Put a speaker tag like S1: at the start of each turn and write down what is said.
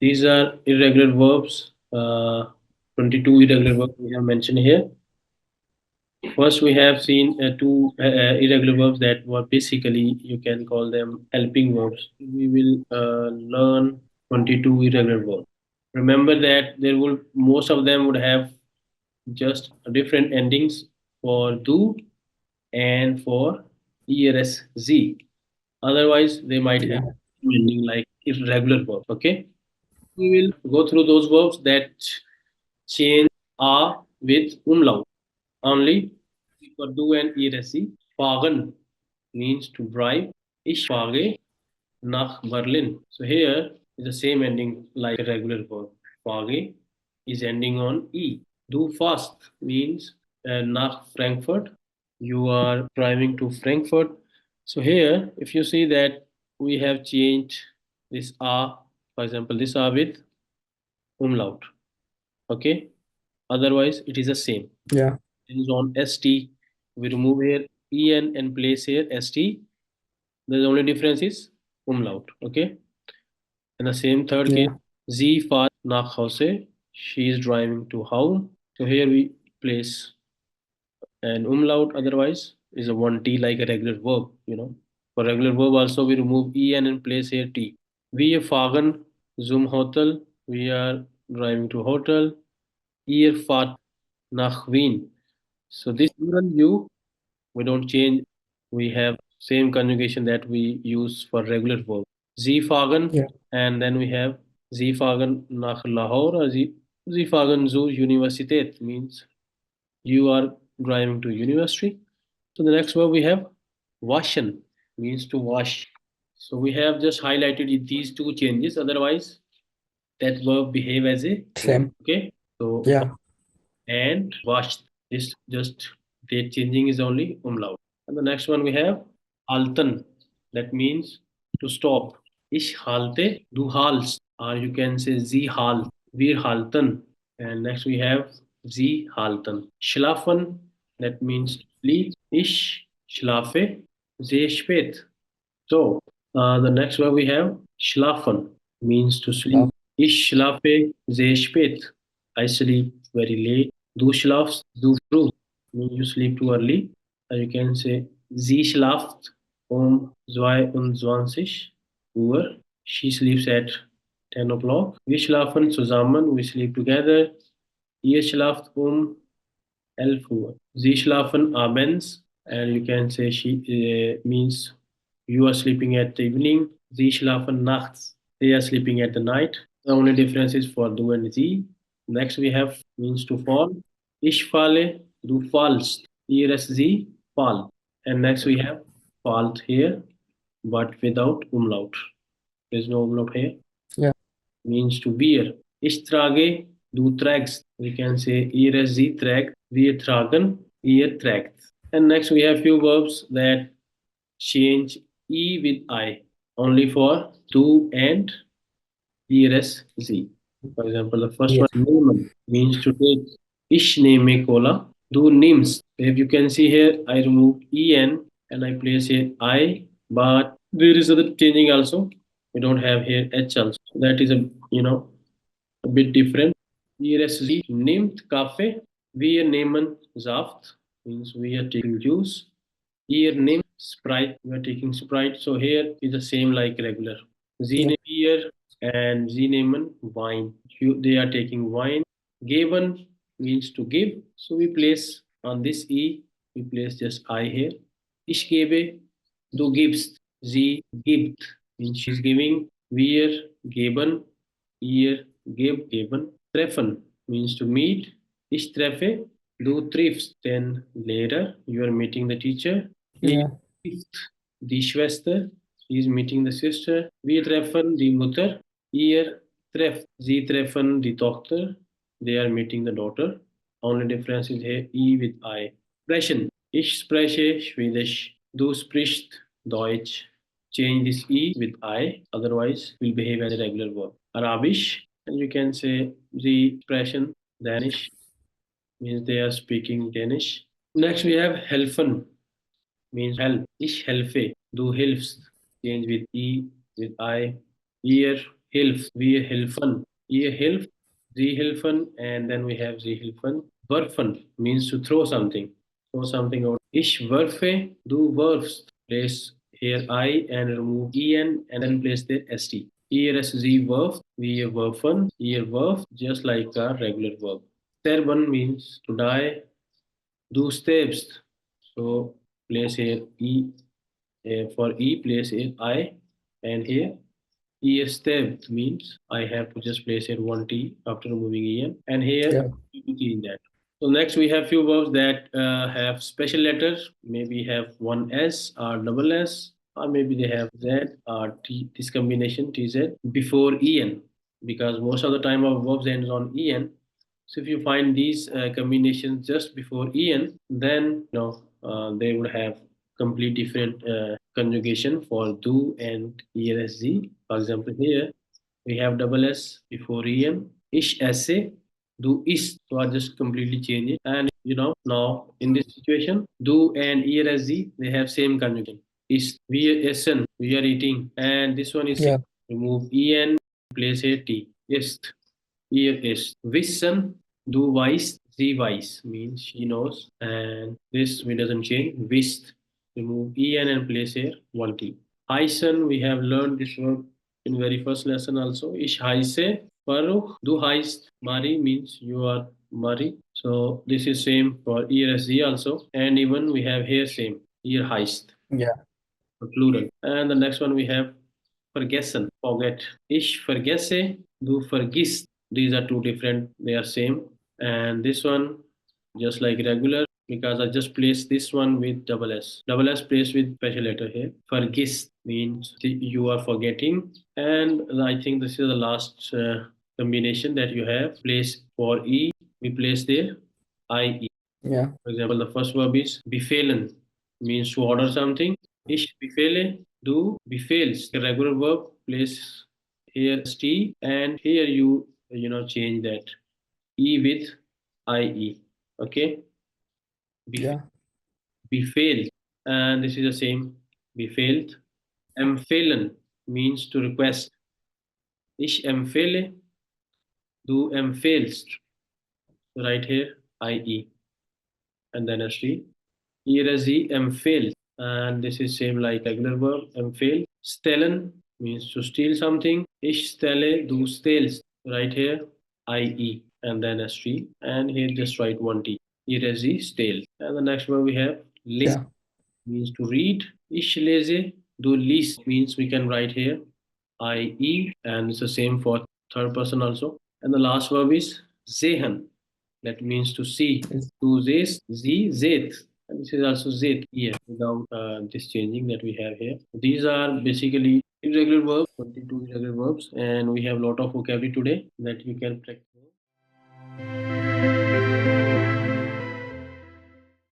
S1: These are irregular verbs. 22 irregular verbs we have mentioned here. First, we have seen two irregular verbs that were basically, you can call them helping verbs. We will learn 22 irregular verbs. Remember that there will most of them would have just different endings for do and for ERSZ. Otherwise, they might have
S2: Yeah.
S1: ending like irregular verbs. Okay, we will go through those verbs that change a with umlaut only for do and ERSZ. Fahren means to drive. Ich fahre nach Berlin. So here is the same ending like a regular verb. Fahre is ending on E. Do fast means nach Frankfurt. You are driving to Frankfurt. So here, if you see that we have changed this A, for example, this A with umlaut. Okay. Otherwise, it is the same.
S2: Yeah.
S1: It is on ST. We remove here EN and place here ST. The only difference is umlaut. Okay. In the same third case,
S2: Yeah.
S1: Sie fährt nach Hause. She is driving to home. So here we place an umlaut. Otherwise, is a one T like a regular verb. For regular verb also we remove en and place here T. Wir fahren zum Hotel. We are driving to hotel. Ihr fahrt nach Wien. So this plural you we don't change. We have same conjugation that we use for regular verb. Sie fahren,
S2: Yeah.
S1: and then we have Sie fahren nach Lahore or Sie fahren zur Universität means you are driving to university. So the next verb we have waschen means to wash. So we have just highlighted these two changes. Otherwise, that verb behave as a verb.
S2: Same.
S1: Okay. So
S2: Yeah.
S1: and washed. This just date changing is only umlaut. And the next one we have halten. That means to stop. Ich halte, du halst. Or you can say sie halt, wir halten. And next we have sie halten. Schlafen. That means to sleep. Ich schlafe sehr spät. So the next one we have schlafen means to sleep.
S2: Love.
S1: Ich schlafe sehr spät. I sleep very late. Du schlafst zu früh. Means you sleep too early. You can say sie schlaft um 22 Uhr. She sleeps at 10 o'clock. Wir schlafen zusammen. We sleep together. Ihr schlaft um 11 Uhr. Sie schlafen abends. And you can say she means you are sleeping at the evening. Sie schlafen nachts. They are sleeping at the night. The only difference is for du and sie. Next we have means to fall. Ich falle, du fallst. Ihr es sie fall. And next we have falt here, but without umlaut. There's no umlaut here.
S2: Yeah.
S1: Means to wear. Ich trage, du trägst. We can say ihr es sie trägt, wir tragen, ihr trägt. And next we have few verbs that change E with I only for do and ERSZ. For example, the first
S2: Yeah.
S1: one, nehmen, means to take. Ich nehme Cola. Du nimmst. If you can see here, I remove EN and I place here I, but there is other changing also. We don't have here H also. So that is a bit different. ERSZ, nimmt Kaffee. Wir nehmen Saft, means we are taking juice. Ihr name Sprite, we are taking Sprite. So here is the same like regular. Sie
S2: Yeah.
S1: nehmen beer and sie nehmen wine. They are taking wine. Geben means to give. So we place on this E, we place just I here. Ich gebe, du gibst. Sie gibt means she's giving. Wir geben, ihr geben. Treffen means to meet. Ich treffe, du triffst. Then later you are meeting the teacher. Ihr
S2: Yeah.
S1: trifft die Schwester. She is meeting the sister. Wir treffen die Mutter. Ihr trefft. Sie treffen die Tochter. They are meeting the daughter. Only difference is here E with I. Sprechen. Ich spreche Schwedisch. Du sprichst Deutsch. Change this E with I. Otherwise, will behave as a regular verb. Arabisch. And you can say the expression Danish means they are speaking Danish. Next we have helfen means help. Ich helfe. Du hilfst. Change with E with I. Ihr Hilf, wir helfen. Ihr hilft, sie helfen, and then we have sie helfen. Werfen means to throw something. Throw something out. Ich werfe, du wirfst. Place here I and remove en and then place the st. Ihr es sie wirft, wir werfen, ihr wirft, just like a regular verb. Sterben means to die. Du stirbst. So place here E for E place here I and here E stabbed means I have to just place here one T after removing EN and here
S2: Yeah.
S1: we change that. So next we have few verbs that have special letters. Maybe have one S or double S or maybe they have Z or T. This combination TZ before EN because most of the time our verbs ends on EN. So if you find these combinations just before en, then they would have complete different conjugation for do and esc. For example, here we have double s before en. Ish esse, do is. So I just completely change it. And now in this situation, do and esc they have same conjugation. Is we essen, we are eating, and this one is
S2: Yeah.
S1: remove en, place here t. Ist. Here is wissen, du weißt, sie weiß means she knows, and this we doesn't change. Wisst, remove en and place here one t. Heißen, we have learned this word in very first lesson also. Ich heiße Farooq, du heißt Mari means you are Mari. So this is same for ERSZ also, and even we have here same. Ihr heißt
S2: Yeah.
S1: plural. And the next one we have vergessen, forget. Ich vergesse, du vergisst. These are two different, they are same. And this one, just like regular, because I just placed this one with double S. Double S placed with special letter here. Vergisst means you are forgetting. And I think this is the last combination that you have. Place for E, we place there IE.
S2: Yeah.
S1: For example, the first verb is befehlen, means to order something. Ich befehle, du befehlst. A regular verb, place here st, and here you change that e with ie. Okay,
S2: Yeah.
S1: befehlt, and this is the same. Befehlt. Empfehlen means to request. Ich empfehle, du empfehlst. So right here ie, and then a st. Here is he empfehlt, and this is same like regular verb empfehlt. Stellen means to steal something. Ich stelle, du stehlst. Right here, ie, and then a street, and here just write one t. Here is he steal. And the next one we have list
S2: Yeah.
S1: means to read. Ich lese, du liest means we can write here ie, and it's the same for third person also. And the last verb is sehen, that means to see.
S2: Yes.
S1: Du siehst, sie seht. And this is also zit here without this changing that we have here. These are basically irregular verbs, 22 irregular verbs, and we have a lot of vocabulary today that you can practice.